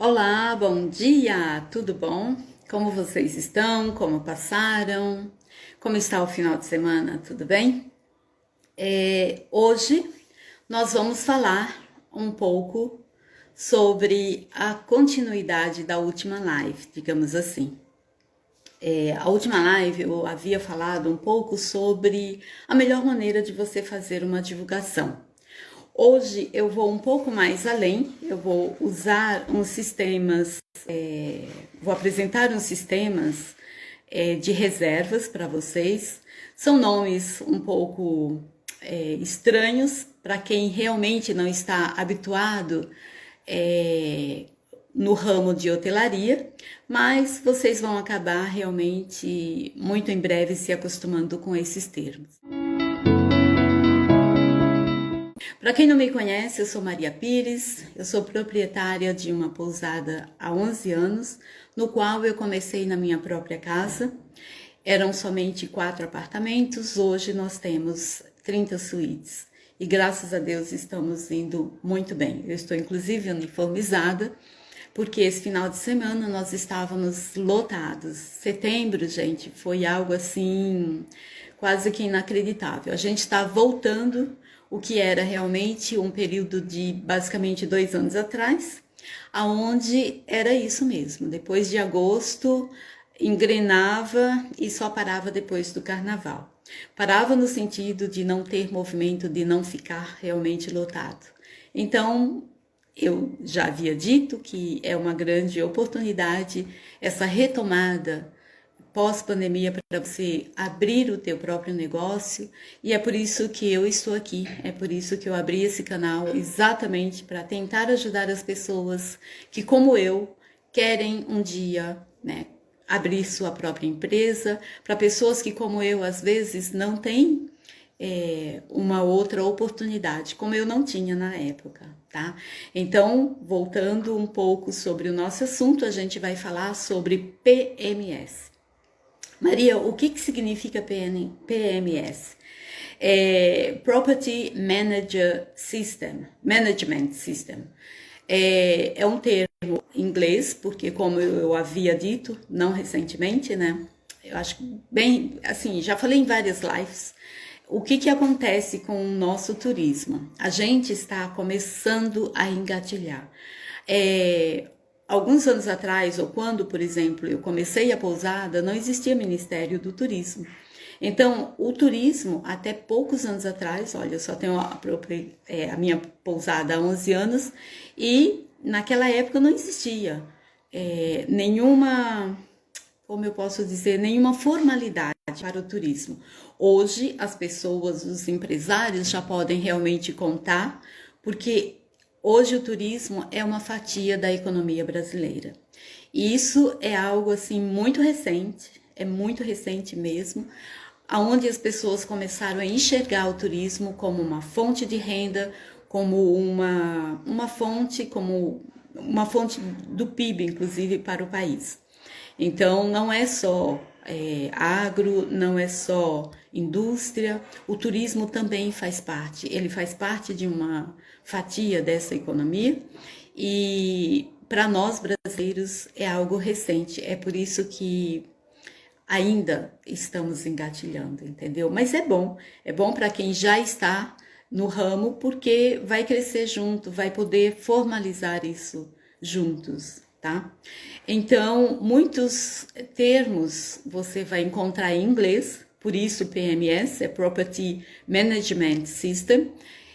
Olá, bom dia, tudo bom? Como vocês estão? Como passaram? Como está o final de semana? Tudo bem? Hoje nós vamos falar um pouco sobre a continuidade da última live, digamos assim. A última live eu havia falado um pouco sobre a melhor maneira de você fazer uma divulgação. Hoje eu vou um pouco mais além, eu vou usar uns sistemas, vou apresentar uns sistemas de reservas para vocês. São nomes um pouco estranhos para quem realmente não está habituado no ramo de hotelaria, mas vocês vão acabar realmente muito em breve se acostumando com esses termos. Para quem não me conhece, eu sou Maria Pires, eu sou proprietária de uma pousada há 11 anos, no qual eu comecei na minha própria casa. Eram somente 4 apartamentos, hoje nós temos 30 suítes e graças a Deus estamos indo muito bem. Eu estou inclusive uniformizada, porque esse final de semana nós estávamos lotados. Setembro, gente, foi algo assim quase que inacreditável. A gente está voltando o que era realmente um período de basicamente 2 anos atrás, aonde era isso mesmo. Depois de agosto, engrenava e só parava depois do carnaval. Parava no sentido de não ter movimento, de não ficar realmente lotado. Então, eu já havia dito que é uma grande oportunidade essa retomada pós-pandemia para você abrir o teu próprio negócio, e é por isso que eu estou aqui, é por isso que eu abri esse canal, exatamente para tentar ajudar as pessoas que, como eu, querem um dia, né, abrir sua própria empresa, para pessoas que, como eu, às vezes não têm uma outra oportunidade, como eu não tinha na época, tá? Então, voltando um pouco sobre o nosso assunto, a gente vai falar sobre PMS. Maria, o que significa PMS? Property Management System. É um termo em inglês, porque como eu havia dito, não recentemente, né? Eu acho que bem, assim, já falei em várias lives. O que acontece com o nosso turismo? A gente está começando a engatilhar. Alguns anos atrás, ou quando, por exemplo, eu comecei a pousada, não existia Ministério do Turismo. Então, o turismo, até poucos anos atrás, olha, eu só tenho a minha pousada há 11 anos, e naquela época não existia nenhuma, como eu posso dizer, nenhuma formalidade para o turismo. Hoje, as pessoas, os empresários já podem realmente contar, porque hoje o turismo é uma fatia da economia brasileira. E isso é algo assim muito recente, é muito recente mesmo, aonde as pessoas começaram a enxergar o turismo como uma fonte de renda, como uma fonte do PIB, inclusive, para o país. Então, não é só agro, não é só indústria, o turismo também faz parte. Ele faz parte de uma fatia dessa economia e para nós brasileiros é algo recente. É por isso que ainda estamos engatilhando, entendeu? Mas é bom para quem já está no ramo, porque vai crescer junto, vai poder formalizar isso juntos, tá? Então, muitos termos você vai encontrar em inglês, por isso PMS é Property Management System,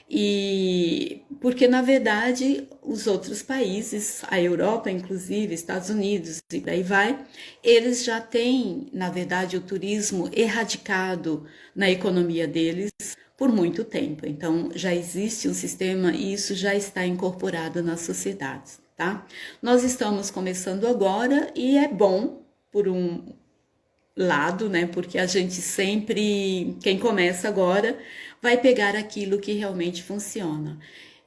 e porque na verdade os outros países, a Europa inclusive, Estados Unidos e daí vai, eles já têm na verdade o turismo erradicado na economia deles por muito tempo. Então já existe um sistema e isso já está incorporado nas sociedades, tá? Nós estamos começando agora e é bom por um lado, né? Porque a gente sempre, quem começa agora, vai pegar aquilo que realmente funciona.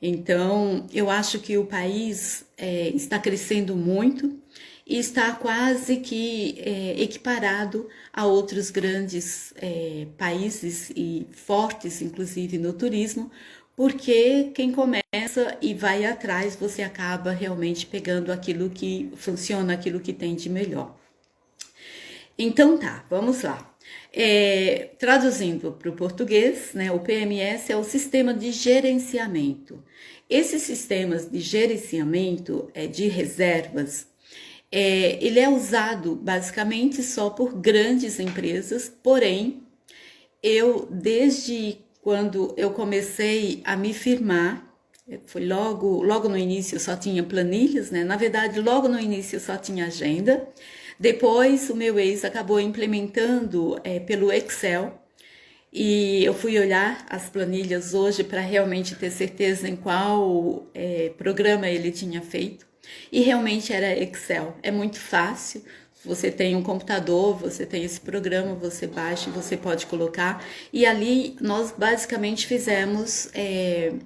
Então, eu acho que o país está crescendo muito e está quase que equiparado a outros grandes países e fortes, inclusive no turismo, porque quem começa e vai atrás, você acaba realmente pegando aquilo que funciona, aquilo que tem de melhor. Então tá, vamos lá. Traduzindo para o português, né, o PMS é o sistema de gerenciamento. Esses sistemas de gerenciamento de reservas, ele é usado basicamente só por grandes empresas, porém, desde quando eu comecei a me firmar, foi logo no início só tinha planilhas, né? Na verdade, logo no início só tinha agenda. Depois, o meu ex acabou implementando pelo Excel, e eu fui olhar as planilhas hoje para realmente ter certeza em qual programa ele tinha feito. E realmente era Excel. É muito fácil. Você tem um computador, você tem esse programa, você baixa e você pode colocar. E ali nós basicamente fizemos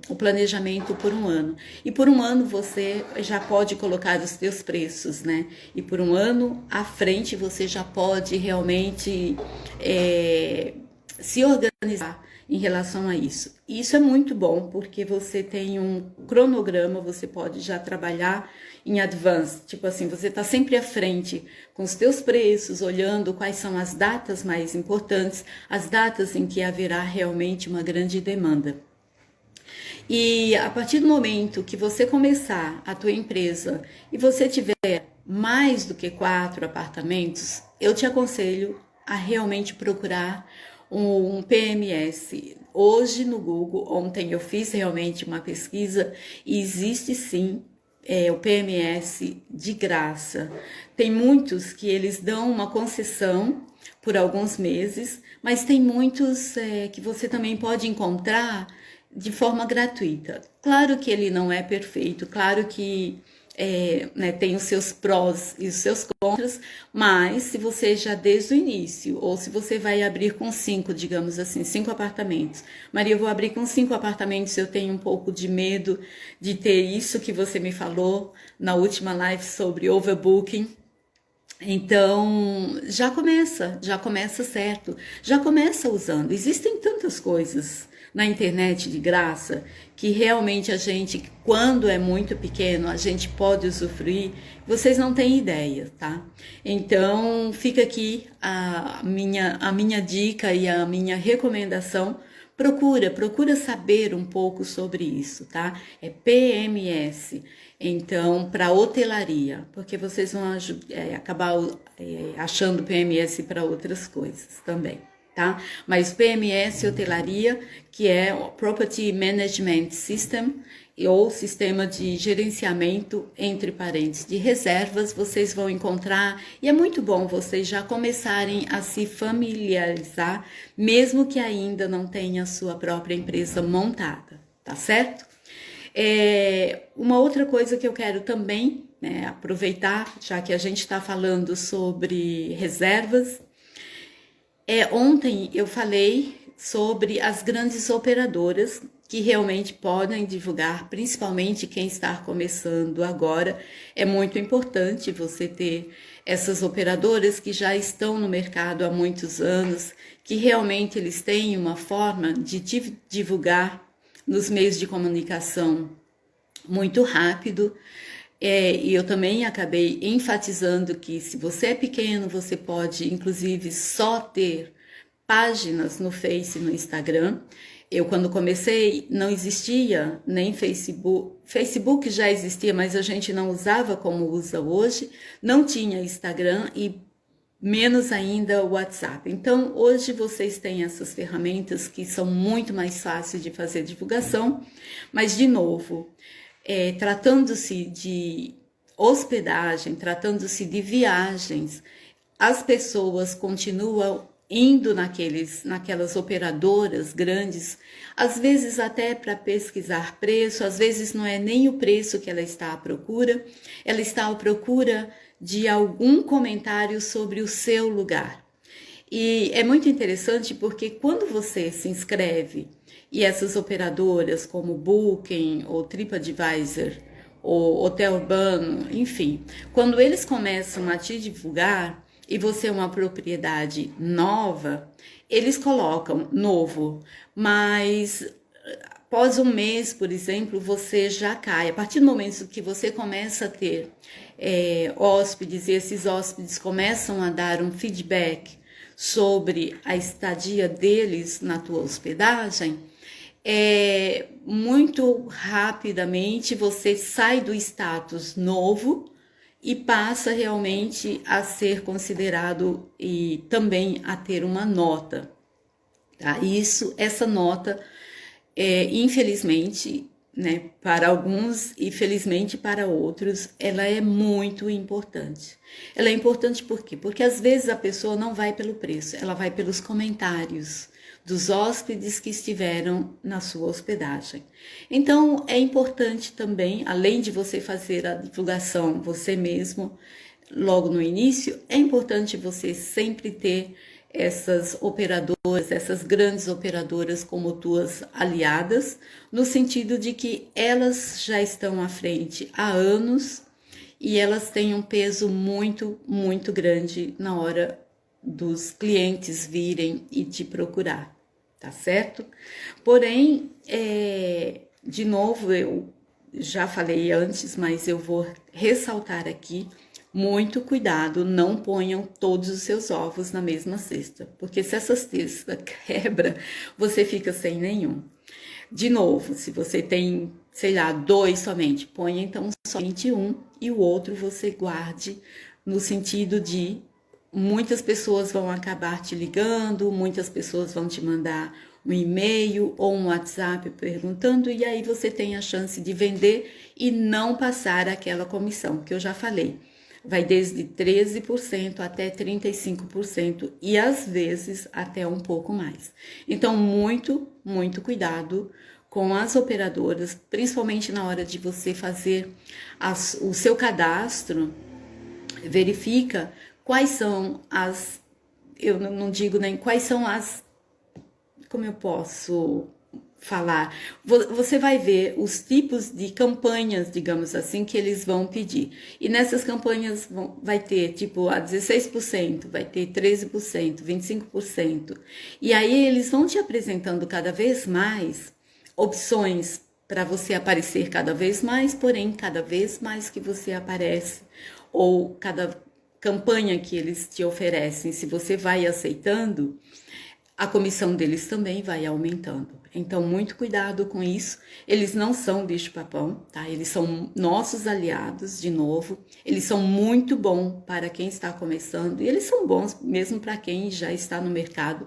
o planejamento por um ano. E por um ano você já pode colocar os seus preços, né? E por um ano à frente você já pode realmente se organizar em relação a isso. E isso é muito bom porque você tem um cronograma, você pode já trabalhar em advance, tipo assim, você está sempre à frente com os teus preços, olhando quais são as datas mais importantes, as datas em que haverá realmente uma grande demanda. E a partir do momento que você começar a tua empresa e você tiver mais do que 4 apartamentos, eu te aconselho a realmente procurar um PMS. Hoje no Google, ontem eu fiz realmente uma pesquisa e existe sim o PMS de graça. Tem muitos que eles dão uma concessão por alguns meses, mas tem muitos que você também pode encontrar de forma gratuita. Claro que ele não é perfeito, claro que tem os seus prós e os seus contras, mas se você já desde o início, ou se você vai abrir com 5, digamos assim, 5 apartamentos. Maria, eu vou abrir com 5 apartamentos, eu tenho um pouco de medo de ter isso que você me falou na última live sobre overbooking. Então, já começa certo, já começa usando. Existem tantas coisas na internet de graça que realmente a gente, quando é muito pequeno, a gente pode usufruir. Vocês não têm ideia, tá? Então, fica aqui a minha dica e a minha recomendação. Procura saber um pouco sobre isso, tá? É PMS. Então, para hotelaria, porque vocês vão acabar achando PMS para outras coisas também, tá? Mas PMS hotelaria, que é o Property Management System, ou sistema de gerenciamento, entre parênteses, de reservas, vocês vão encontrar, e é muito bom vocês já começarem a se familiarizar, mesmo que ainda não tenha a sua própria empresa montada, tá certo? Uma outra coisa que eu quero também aproveitar, já que a gente está falando sobre reservas, ontem eu falei sobre as grandes operadoras que realmente podem divulgar, principalmente quem está começando agora. É muito importante você ter essas operadoras que já estão no mercado há muitos anos, que realmente eles têm uma forma de divulgar nos meios de comunicação muito rápido. E eu também acabei enfatizando que se você é pequeno, você pode inclusive só ter páginas no Face e no Instagram. Eu, quando comecei, não existia nem Facebook. Facebook já existia, mas a gente não usava como usa hoje. Não tinha Instagram e menos ainda o WhatsApp. Então, hoje vocês têm essas ferramentas que são muito mais fáceis de fazer divulgação. Mas, de novo, tratando-se de hospedagem, tratando-se de viagens, as pessoas continuam indo naquelas operadoras grandes, às vezes até para pesquisar preço, às vezes não é nem o preço que ela está à procura, ela está à procura de algum comentário sobre o seu lugar. E é muito interessante porque quando você se inscreve e essas operadoras como Booking ou TripAdvisor ou Hotel Urbano, enfim, quando eles começam a te divulgar, e você é uma propriedade nova, eles colocam novo, mas após um mês, por exemplo, você já cai. A partir do momento que você começa a ter hóspedes e esses hóspedes começam a dar um feedback sobre a estadia deles na tua hospedagem, muito rapidamente você sai do status novo e passa realmente a ser considerado e também a ter uma nota. Tá? Essa nota, infelizmente, né, para alguns e felizmente para outros, ela é muito importante. Ela é importante por quê? Porque às vezes a pessoa não vai pelo preço, ela vai pelos comentários dos hóspedes que estiveram na sua hospedagem. Então, é importante também, além de você fazer a divulgação você mesmo, logo no início, é importante você sempre ter essas operadoras, essas grandes operadoras como tuas aliadas, no sentido de que elas já estão à frente há anos e elas têm um peso muito, muito grande na hora dos clientes virem e te procurar, tá certo? Porém, de novo, eu já falei antes, mas eu vou ressaltar aqui, muito cuidado, não ponham todos os seus ovos na mesma cesta, porque se essa cesta quebra, você fica sem nenhum. De novo, se você tem, sei lá, 2 somente, ponha então somente um e o outro você guarde, no sentido de muitas pessoas vão acabar te ligando, muitas pessoas vão te mandar um e-mail ou um WhatsApp perguntando, e aí você tem a chance de vender e não passar aquela comissão que eu já falei. Vai desde 13% até 35% e às vezes até um pouco mais. Então, muito, muito cuidado com as operadoras, principalmente na hora de você fazer o seu cadastro. Verifica quais são eu não digo nem quais são como eu posso falar, você vai ver os tipos de campanhas, digamos assim, que eles vão pedir. E nessas campanhas vai ter tipo a 16%, vai ter 13%, 25%. E aí eles vão te apresentando cada vez mais opções para você aparecer cada vez mais, porém cada vez mais que você aparece, ou cada campanha que eles te oferecem, se você vai aceitando, a comissão deles também vai aumentando. Então, muito cuidado com isso. Eles não são bicho-papão, tá? Eles são nossos aliados, de novo. Eles são muito bons para quem está começando e eles são bons mesmo para quem já está no mercado,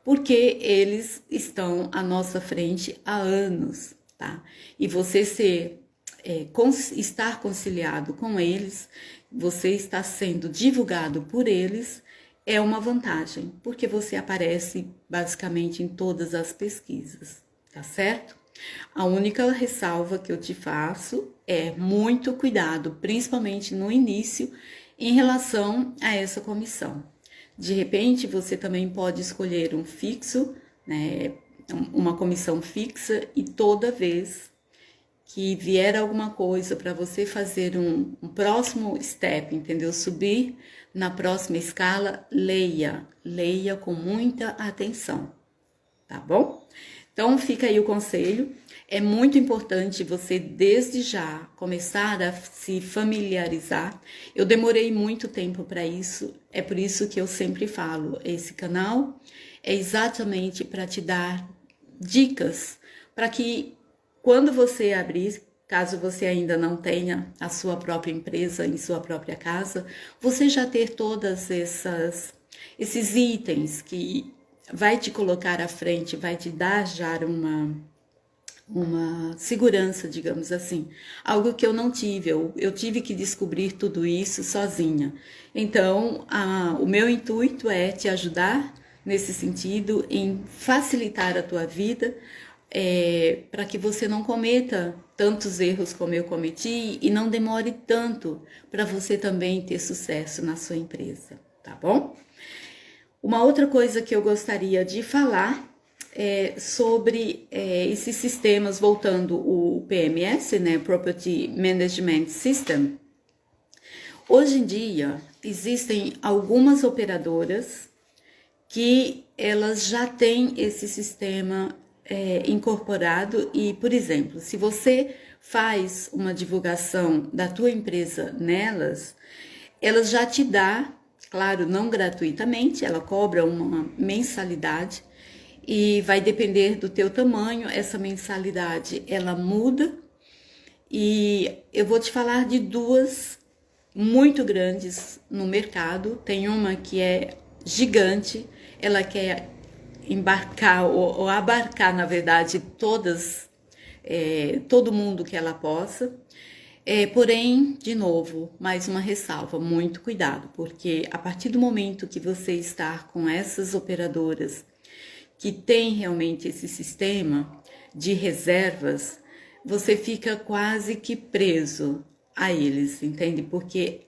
porque eles estão à nossa frente há anos, tá? E você estar conciliado com eles, você está sendo divulgado por eles, é uma vantagem, porque você aparece basicamente em todas as pesquisas, tá certo? A única ressalva que eu te faço é muito cuidado, principalmente no início, em relação a essa comissão. De repente, você também pode escolher um fixo, né, uma comissão fixa, e toda vez que vier alguma coisa para você fazer um próximo step, entendeu? Subir na próxima escala, leia com muita atenção, tá bom? Então fica aí o conselho. É muito importante você desde já começar a se familiarizar. Eu demorei muito tempo para isso, é por isso que eu sempre falo, esse canal é exatamente para te dar dicas para que quando você abrir, caso você ainda não tenha a sua própria empresa em sua própria casa, você já ter todas esses itens que vai te colocar à frente, vai te dar já uma segurança, digamos assim. Algo que eu não tive, eu tive que descobrir tudo isso sozinha. Então, o meu intuito é te ajudar nesse sentido, em facilitar a tua vida, para que você não cometa tantos erros como eu cometi e não demore tanto para você também ter sucesso na sua empresa, tá bom? Uma outra coisa que eu gostaria de falar é sobre esses sistemas, voltando o PMS, né, Property Management System. Hoje em dia, existem algumas operadoras que elas já têm esse sistema incorporado e, por exemplo, se você faz uma divulgação da tua empresa nelas, elas já te dá, claro, não gratuitamente, ela cobra uma mensalidade e vai depender do teu tamanho, essa mensalidade ela muda. E eu vou te falar de duas muito grandes no mercado. Tem uma que é gigante, ela quer embarcar ou abarcar, na verdade, todo mundo que ela possa. Porém, de novo, mais uma ressalva, muito cuidado, porque a partir do momento que você está com essas operadoras que tem realmente esse sistema de reservas, você fica quase que preso a eles, entende? Porque,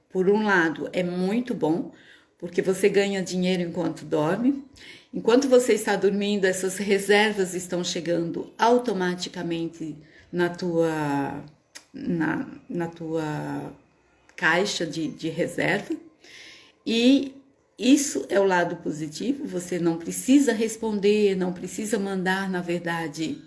por um lado, é muito bom, porque você ganha dinheiro enquanto dorme. Enquanto você está dormindo, essas reservas estão chegando automaticamente na tua caixa de reserva. E isso é o lado positivo, você não precisa responder, não precisa mandar, na verdade,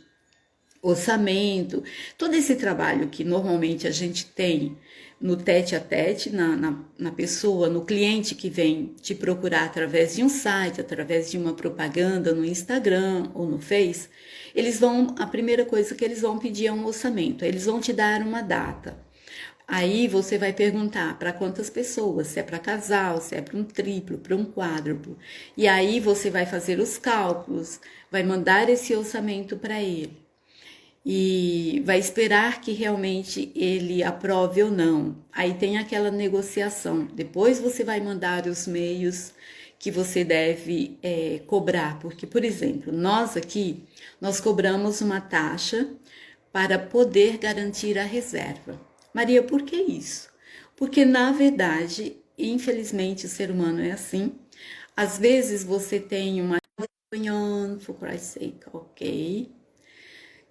orçamento, todo esse trabalho que normalmente a gente tem no tete a tete, na pessoa, no cliente que vem te procurar através de um site, através de uma propaganda no Instagram ou no Face, a primeira coisa que eles vão pedir é um orçamento, eles vão te dar uma data. Aí você vai perguntar para quantas pessoas, se é para casal, se é para um triplo, para um quádruplo. E aí você vai fazer os cálculos, vai mandar esse orçamento para ele. E vai esperar que realmente ele aprove ou não. Aí tem aquela negociação. Depois você vai mandar os meios que você deve cobrar. Porque, por exemplo, nós aqui, nós cobramos uma taxa para poder garantir a reserva. Maria, por que isso? Porque, na verdade, infelizmente, o ser humano é assim. Às vezes você tem uma... For Christ's sake, ok.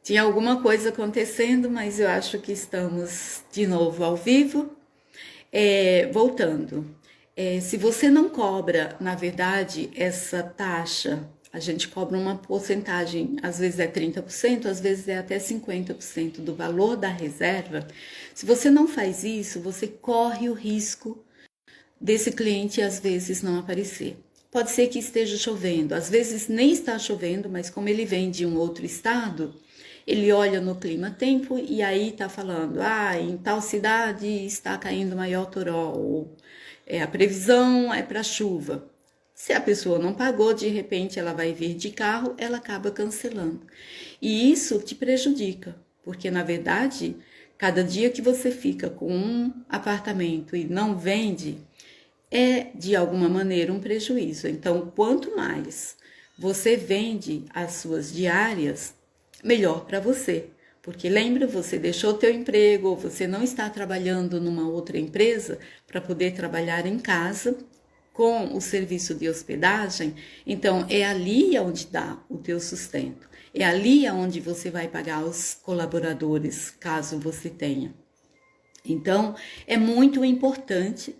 Tinha alguma coisa acontecendo, mas eu acho que estamos de novo ao vivo. Voltando, se você não cobra, na verdade, essa taxa, a gente cobra uma porcentagem, às vezes é 30%, às vezes é até 50% do valor da reserva. Se você não faz isso, você corre o risco desse cliente às vezes não aparecer. Pode ser que esteja chovendo, às vezes nem está chovendo, mas como ele vem de um outro estado, ele olha no clima-tempo e aí está falando, em tal cidade está caindo maior toró, ou a previsão é para chuva. Se a pessoa não pagou, de repente ela vai vir de carro, ela acaba cancelando. E isso te prejudica, porque na verdade, cada dia que você fica com um apartamento e não vende, é de alguma maneira um prejuízo. Então, quanto mais você vende as suas diárias, melhor para você, porque lembra, você deixou teu emprego ou você não está trabalhando numa outra empresa para poder trabalhar em casa com o serviço de hospedagem, então é ali onde dá o teu sustento, é ali onde você vai pagar os colaboradores, caso você tenha. Então, é muito importante,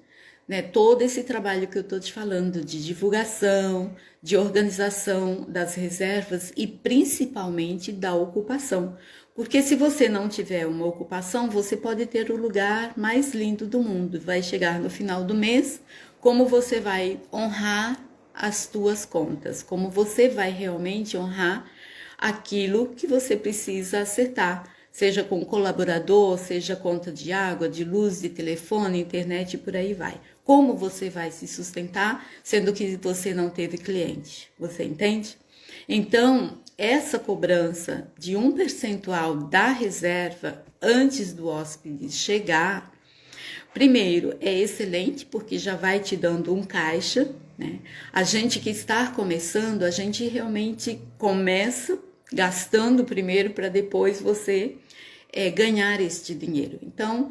né, todo esse trabalho que eu estou te falando de divulgação, de organização das reservas e principalmente da ocupação. Porque se você não tiver uma ocupação, você pode ter o lugar mais lindo do mundo. Vai chegar no final do mês, como você vai honrar as tuas contas, como você vai realmente honrar aquilo que você precisa acertar, seja com colaborador, seja conta de água, de luz, de telefone, internet e por aí vai. Como você vai se sustentar, sendo que você não teve cliente, você entende? Então, essa cobrança de um percentual da reserva antes do hóspede chegar, primeiro, é excelente porque já vai te dando um caixa, né? A gente que está começando, a gente realmente começa gastando primeiro para depois você ganhar este dinheiro. Então,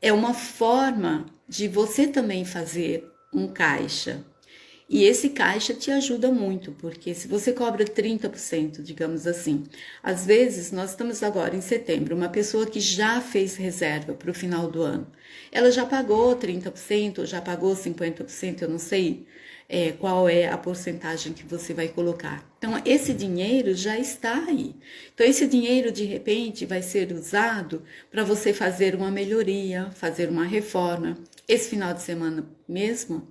é uma forma de você também fazer um caixa. E esse caixa te ajuda muito, porque se você cobra 30%, digamos assim, às vezes nós estamos agora em setembro, uma pessoa que já fez reserva para o final do ano, ela já pagou 30%, ou já pagou 50%, eu não sei qual é a porcentagem que você vai colocar. Então, esse dinheiro já está aí. Então, esse dinheiro, de repente, vai ser usado para você fazer uma melhoria, fazer uma reforma. Esse final de semana mesmo,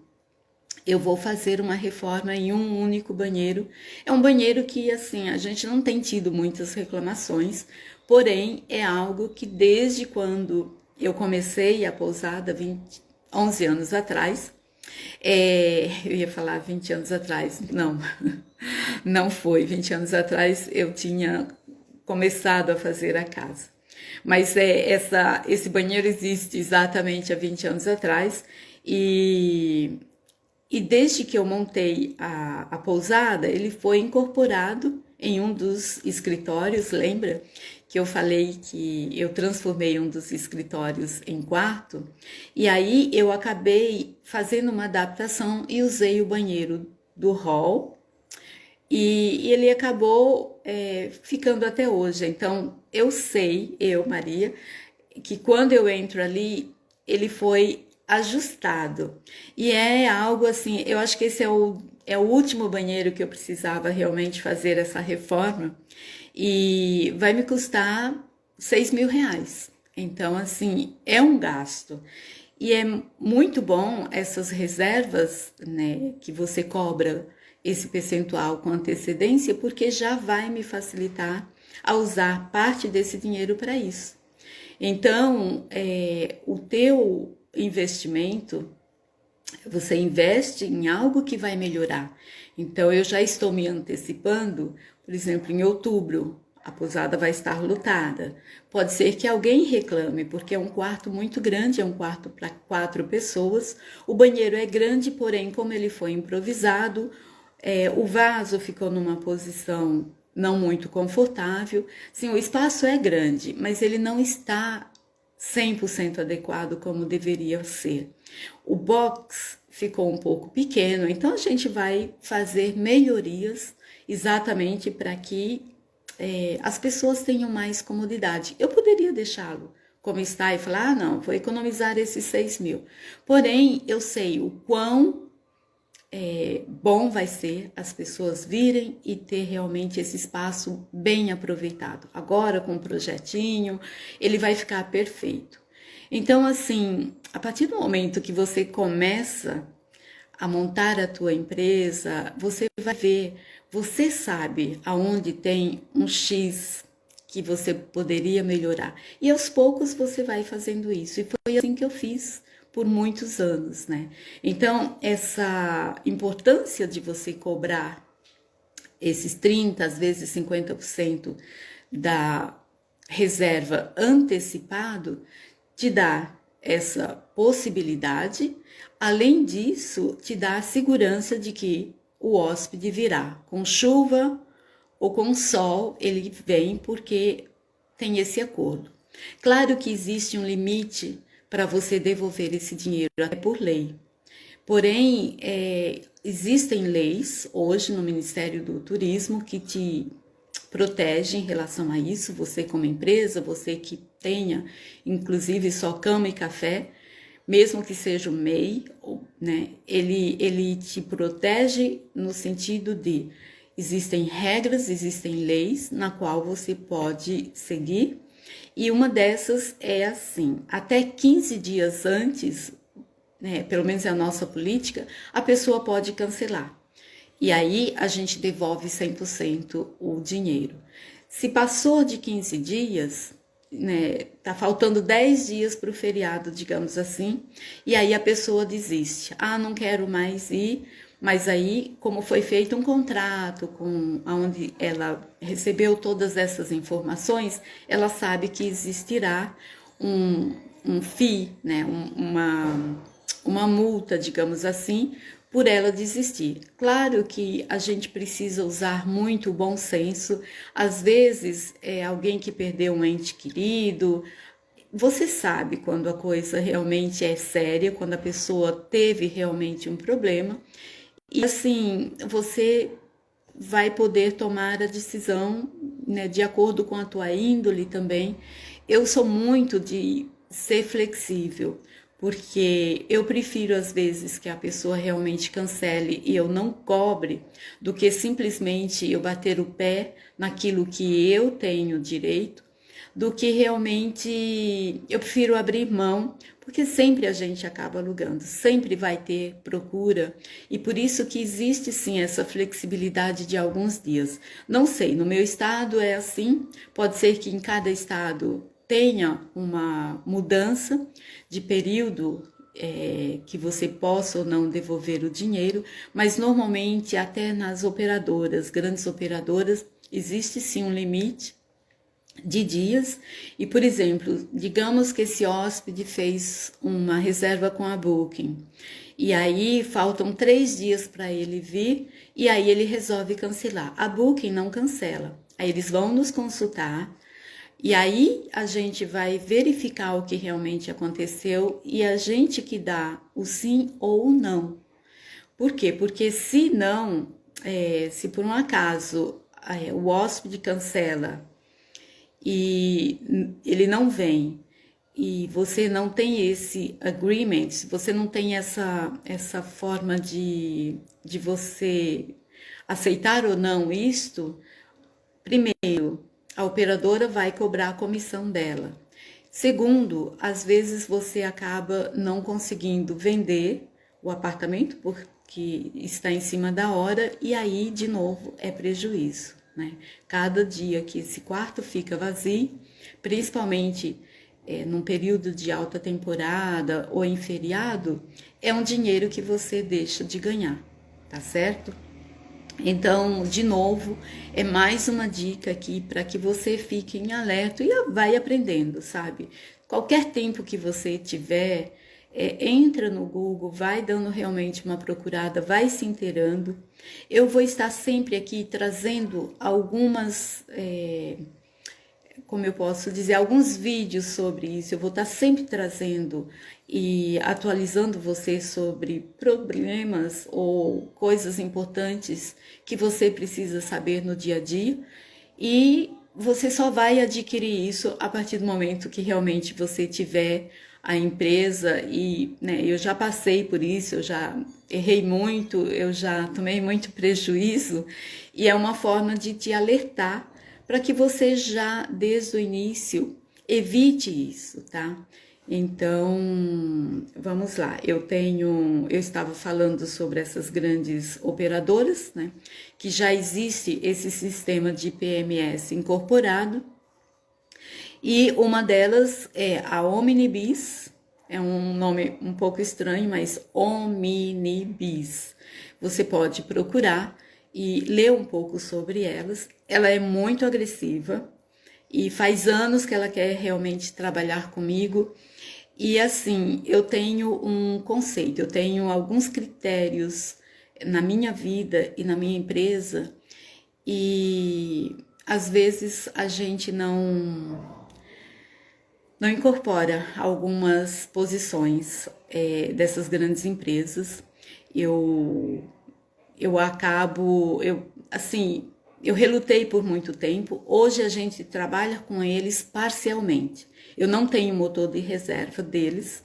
eu vou fazer uma reforma em um único banheiro. É um banheiro que, assim, a gente não tem tido muitas reclamações, porém, é algo que desde quando eu comecei a pousada, 11 anos atrás, eu ia falar 20 anos atrás, não, não foi. 20 anos atrás eu tinha começado a fazer a casa. Mas esse banheiro existe exatamente há 20 anos atrás e desde que eu montei a pousada, ele foi incorporado em um dos escritórios, lembra? Que eu falei que eu transformei um dos escritórios em quarto, e aí eu acabei fazendo uma adaptação e usei o banheiro do hall, e ele acabou ficando até hoje. Então, eu sei, Maria, que quando eu entro ali, ele foi ajustado. E é algo assim, eu acho que esse é o último banheiro que eu precisava realmente fazer essa reforma. E vai me custar R$ 6.000. Então, assim, é um gasto. E é muito bom essas reservas, né, que você cobra esse percentual com antecedência, porque já vai me facilitar a usar parte desse dinheiro para isso. Então, o teu investimento, você investe em algo que vai melhorar. Então, eu já estou me antecipando, por exemplo, em outubro, a pousada vai estar lotada. Pode ser que alguém reclame, porque é um quarto muito grande, é um quarto para 4 pessoas. O banheiro é grande, porém, como ele foi improvisado, o vaso ficou numa posição não muito confortável. Sim, o espaço é grande, mas ele não está 100% adequado como deveria ser. O box ficou um pouco pequeno, então a gente vai fazer melhorias exatamente para que as pessoas tenham mais comodidade. Eu poderia deixá-lo como está e falar, não, vou economizar esses 6.000. Porém, eu sei o quão bom vai ser as pessoas virem e ter realmente esse espaço bem aproveitado. Agora, com o projetinho, ele vai ficar perfeito. Então, assim, a partir do momento que você começa a montar a tua empresa, você vai ver, você sabe aonde tem um X que você poderia melhorar. E aos poucos você vai fazendo isso. E foi assim que eu fiz por muitos anos, né? Então, essa importância de você cobrar esses 30, às vezes 50% da reserva antecipado, te dá essa possibilidade. Além disso, te dá a segurança de que o hóspede virá com chuva ou com sol, ele vem porque tem esse acordo. Claro que existe um limite para você devolver esse dinheiro, até por lei. Porém, existem leis hoje no Ministério do Turismo que te protegem em relação a isso. Você como empresa, você que tenha inclusive só cama e café, mesmo que seja o MEI, né, ele te protege no sentido de existem regras, existem leis na qual você pode seguir. E uma dessas é assim, até 15 dias antes, né, pelo menos é a nossa política, a pessoa pode cancelar. E aí a gente devolve 100% o dinheiro. Se passou de 15 dias, né, tá faltando 10 dias para o feriado, digamos assim, e aí a pessoa desiste. Ah, não quero mais ir, mas aí, como foi feito um contrato, onde ela recebeu todas essas informações, ela sabe que existirá um fee, né, uma multa, digamos assim, por ela desistir. Claro que a gente precisa usar muito o bom senso. Às vezes, alguém que perdeu um ente querido, você sabe quando a coisa realmente é séria, quando a pessoa teve realmente um problema, E assim, você vai poder tomar a decisão, né, de acordo com a tua índole também. Eu sou muito de ser flexível, porque eu prefiro às vezes que a pessoa realmente cancele e eu não cobre, do que simplesmente eu bater o pé naquilo que eu tenho direito, do que realmente eu prefiro abrir mão, porque sempre a gente acaba alugando, sempre vai ter procura, e por isso que existe sim essa flexibilidade de alguns dias. Não sei, no meu estado é assim, pode ser que em cada estado tenha uma mudança de período, que você possa ou não devolver o dinheiro, mas normalmente até nas operadoras, grandes operadoras, existe sim um limite de dias. E, por exemplo, digamos que esse hóspede fez uma reserva com a Booking, e aí faltam 3 dias para ele vir, e aí ele resolve cancelar. A Booking não cancela. Aí eles vão nos consultar, e aí a gente vai verificar o que realmente aconteceu, e a gente que dá o sim ou o não. Por quê? Porque se não, se por um acaso o hóspede cancela e ele não vem, e você não tem esse agreement, você não tem essa forma de você aceitar ou não isto, primeiro, a operadora vai cobrar a comissão dela. Segundo, às vezes você acaba não conseguindo vender o apartamento porque está em cima da hora, e aí, de novo, é prejuízo, né? Cada dia que esse quarto fica vazio, principalmente num período de alta temporada ou em feriado, é um dinheiro que você deixa de ganhar, tá certo? Então, de novo, é mais uma dica aqui para que você fique em alerta e vai aprendendo, sabe? Qualquer tempo que você tiver, entra no Google, vai dando realmente uma procurada, vai se inteirando. Eu vou estar sempre aqui trazendo algumas, como eu posso dizer, alguns vídeos sobre isso. Eu vou estar sempre trazendo e atualizando você sobre problemas ou coisas importantes que você precisa saber no dia a dia. E você só vai adquirir isso a partir do momento que realmente você tiver a empresa. E, né, eu já passei por isso, eu já errei muito, eu já tomei muito prejuízo, e é uma forma de te alertar para que você já desde o início evite isso, tá? Então, vamos lá. Eu estava falando sobre essas grandes operadoras, né? Que já existe esse sistema de PMS incorporado, e uma delas é a Omnibis. É um nome um pouco estranho, mas Omnibis. Você pode procurar e ler um pouco sobre elas. Ela é muito agressiva e faz anos que ela quer realmente trabalhar comigo. E assim, eu tenho um conceito, eu tenho alguns critérios na minha vida e na minha empresa, e às vezes a gente não incorpora algumas posições dessas grandes empresas. Eu assim, eu relutei por muito tempo. Hoje a gente trabalha com eles parcialmente. Eu não tenho motor de reserva deles,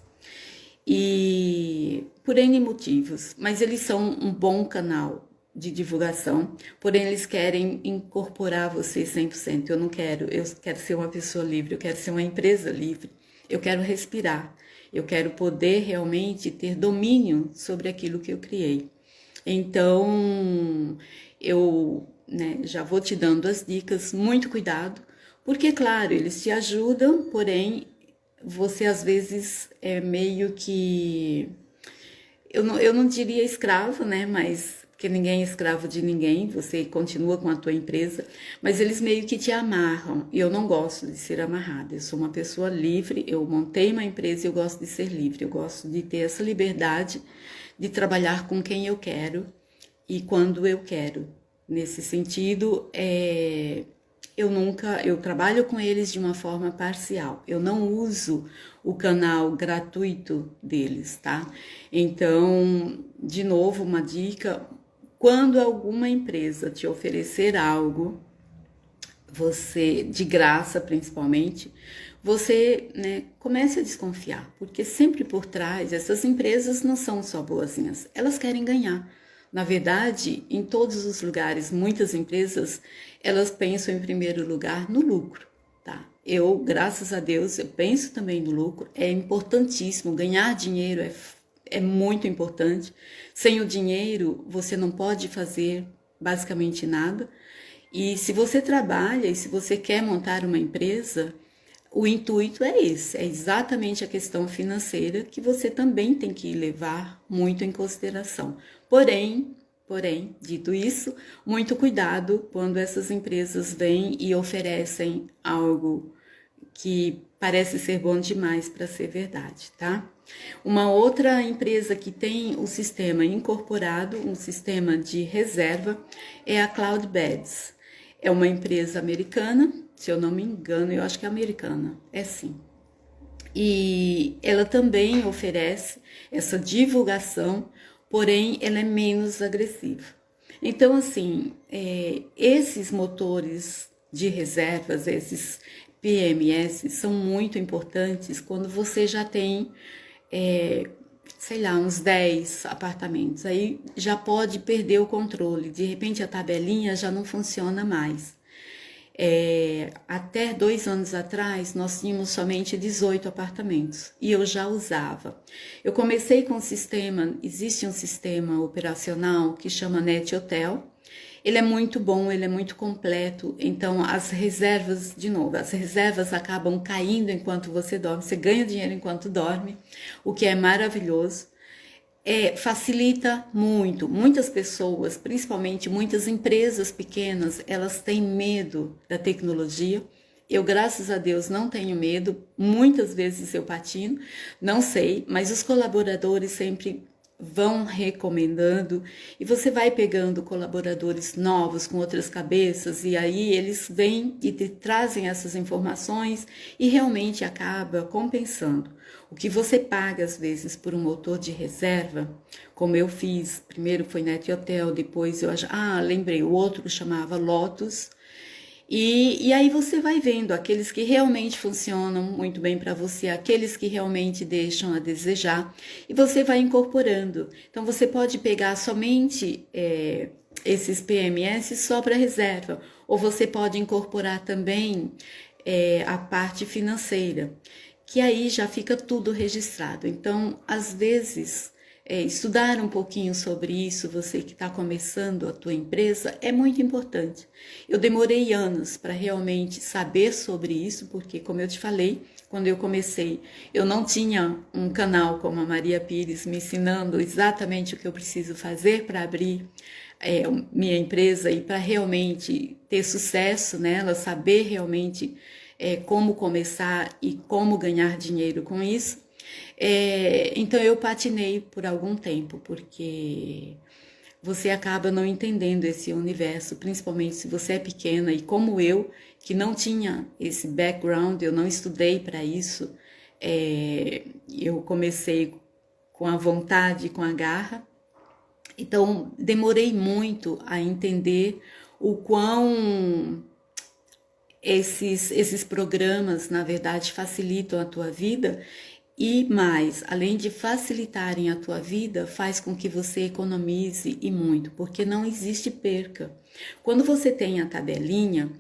e por N motivos, mas eles são um bom canal de divulgação, porém eles querem incorporar você 100%. Eu não quero, eu quero ser uma pessoa livre, eu quero ser uma empresa livre, eu quero respirar, eu quero poder realmente ter domínio sobre aquilo que eu criei. Então, eu, né, já vou te dando as dicas, muito cuidado, porque, claro, eles te ajudam, porém, você às vezes é meio que, eu não diria escravo, né, mas, porque ninguém é escravo de ninguém, você continua com a tua empresa, mas eles meio que te amarram, e eu não gosto de ser amarrada. Eu sou uma pessoa livre, eu montei uma empresa e eu gosto de ser livre, eu gosto de ter essa liberdade de trabalhar com quem eu quero e quando eu quero. Nesse sentido, eu trabalho com eles de uma forma parcial. Eu não uso o canal gratuito deles, tá? Então, de novo, uma dica: quando alguma empresa te oferecer algo, você, de graça principalmente, você, né, comece a desconfiar, porque sempre por trás essas empresas não são só boazinhas, elas querem ganhar. Na verdade, em todos os lugares, muitas empresas, elas pensam em primeiro lugar no lucro, tá? Eu, graças a Deus, eu penso também no lucro, é importantíssimo, ganhar dinheiro é muito importante. Sem o dinheiro, você não pode fazer basicamente nada. E se você trabalha e se você quer montar uma empresa, o intuito é esse, é exatamente a questão financeira que você também tem que levar muito em consideração. Porém, dito isso, muito cuidado quando essas empresas vêm e oferecem algo que parece ser bom demais para ser verdade, tá? Uma outra empresa que tem o sistema incorporado, um sistema de reserva, é a Cloudbeds. É uma empresa americana, se eu não me engano, eu acho que é americana, é sim. E ela também oferece essa divulgação, porém ela é menos agressiva. Então, assim, esses motores de reservas, esses PMS, são muito importantes quando você já tem, sei lá, uns 10 apartamentos. Aí já pode perder o controle, de repente a tabelinha já não funciona mais. Até 2 anos atrás, nós tínhamos somente 18 apartamentos e eu já usava. Eu comecei com um sistema, existe um sistema operacional que chama Net Hotel. Ele é muito bom, ele é muito completo, então as reservas, de novo, as reservas acabam caindo enquanto você dorme, você ganha dinheiro enquanto dorme, o que é maravilhoso. Facilita muito. Muitas pessoas, principalmente muitas empresas pequenas, elas têm medo da tecnologia. Eu, graças a Deus, não tenho medo. Muitas vezes eu patino, não sei, mas os colaboradores sempre vão recomendando e você vai pegando colaboradores novos com outras cabeças e aí eles vêm e te trazem essas informações e realmente acaba compensando. O que você paga às vezes por um motor de reserva, como eu fiz, primeiro foi Net Hotel, depois lembrei, o outro chamava Lotus. E aí você vai vendo aqueles que realmente funcionam muito bem para você, aqueles que realmente deixam a desejar, e você vai incorporando. Então você pode pegar somente esses PMS só para reserva, ou você pode incorporar também a parte financeira, que aí já fica tudo registrado. Então, às vezes, estudar um pouquinho sobre isso, você que está começando a tua empresa, é muito importante. Eu demorei anos para realmente saber sobre isso, porque, como eu te falei, quando eu comecei, eu não tinha um canal como a Maria Pires me ensinando exatamente o que eu preciso fazer para abrir minha empresa e para realmente ter sucesso nela, saber realmente como começar e como ganhar dinheiro com isso. Então eu patinei por algum tempo, porque você acaba não entendendo esse universo, principalmente se você é pequena e como eu, que não tinha esse background, eu não estudei para isso, eu comecei com a vontade, com a garra, então demorei muito a entender o quão esses programas, na verdade, facilitam a tua vida e mais, além de facilitarem a tua vida, faz com que você economize e muito, porque não existe perca. Quando você tem a tabelinha,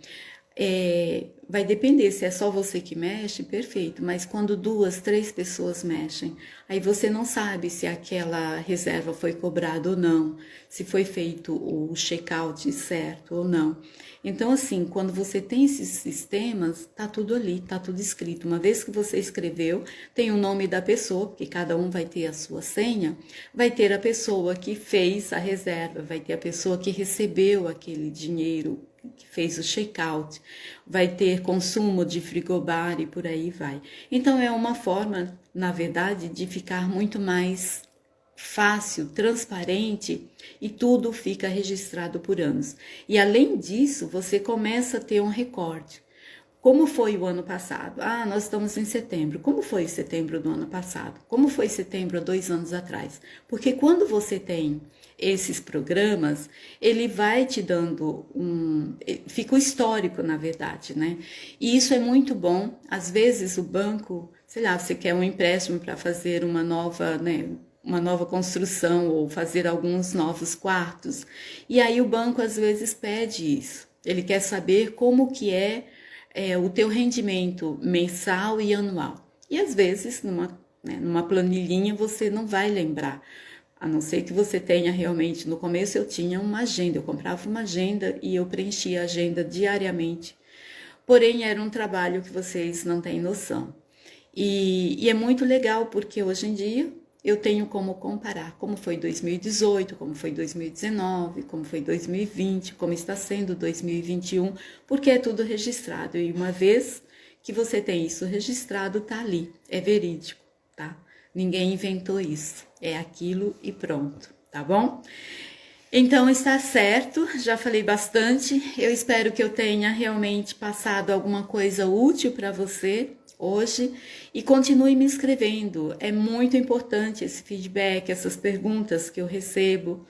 vai depender se é só você que mexe, perfeito, mas quando 2, 3 pessoas mexem, aí você não sabe se aquela reserva foi cobrada ou não, se foi feito o check-out certo ou não. Então, assim, quando você tem esses sistemas, tá tudo ali, tá tudo escrito. Uma vez que você escreveu, tem o nome da pessoa, porque cada um vai ter a sua senha, vai ter a pessoa que fez a reserva, vai ter a pessoa que recebeu aquele dinheiro, que fez o check-out, vai ter consumo de frigobar e por aí vai. Então é uma forma, na verdade, de ficar muito mais fácil, transparente e tudo fica registrado por anos. E além disso, você começa a ter um recorde. Como foi o ano passado? Ah, nós estamos em setembro. Como foi setembro do ano passado? Como foi setembro há 2 anos atrás? Porque quando você tem esses programas, ele vai te dando fica o histórico, na verdade, né? E isso é muito bom. Às vezes o banco, sei lá, você quer um empréstimo para fazer uma nova, né? Uma nova construção ou fazer alguns novos quartos. E aí o banco às vezes pede isso. Ele quer saber como que é o teu rendimento mensal e anual. E às vezes, numa planilhinha, você não vai lembrar. A não ser que você tenha realmente, no começo eu tinha uma agenda, eu comprava uma agenda e eu preenchia a agenda diariamente. Porém, era um trabalho que vocês não têm noção. E é muito legal, porque hoje em dia eu tenho como comparar como foi 2018, como foi 2019, como foi 2020, como está sendo 2021, porque é tudo registrado. E uma vez que você tem isso registrado, tá ali, é verídico, tá? Ninguém inventou isso, é aquilo e pronto, tá bom? Então está certo, já falei bastante. Eu espero que eu tenha realmente passado alguma coisa útil para você hoje e continue me escrevendo. É muito importante esse feedback, essas perguntas que eu recebo,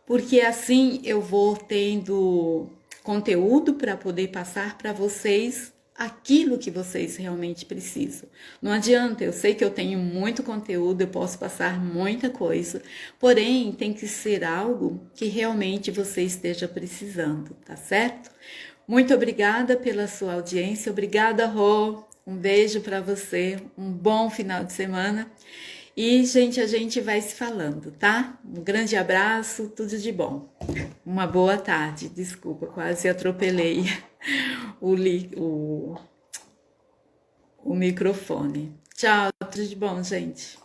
porque assim eu vou tendo conteúdo para poder passar para vocês aquilo que vocês realmente precisam. Não adianta, eu sei que eu tenho muito conteúdo, eu posso passar muita coisa, porém tem que ser algo que realmente você esteja precisando, tá certo? Muito obrigada pela sua audiência, obrigada, Rô, um beijo para você, um bom final de semana e, gente, a gente vai se falando, tá? Um grande abraço, tudo de bom. Uma boa tarde, desculpa, quase atropelei o, o microfone. Tchau, tudo de bom, gente.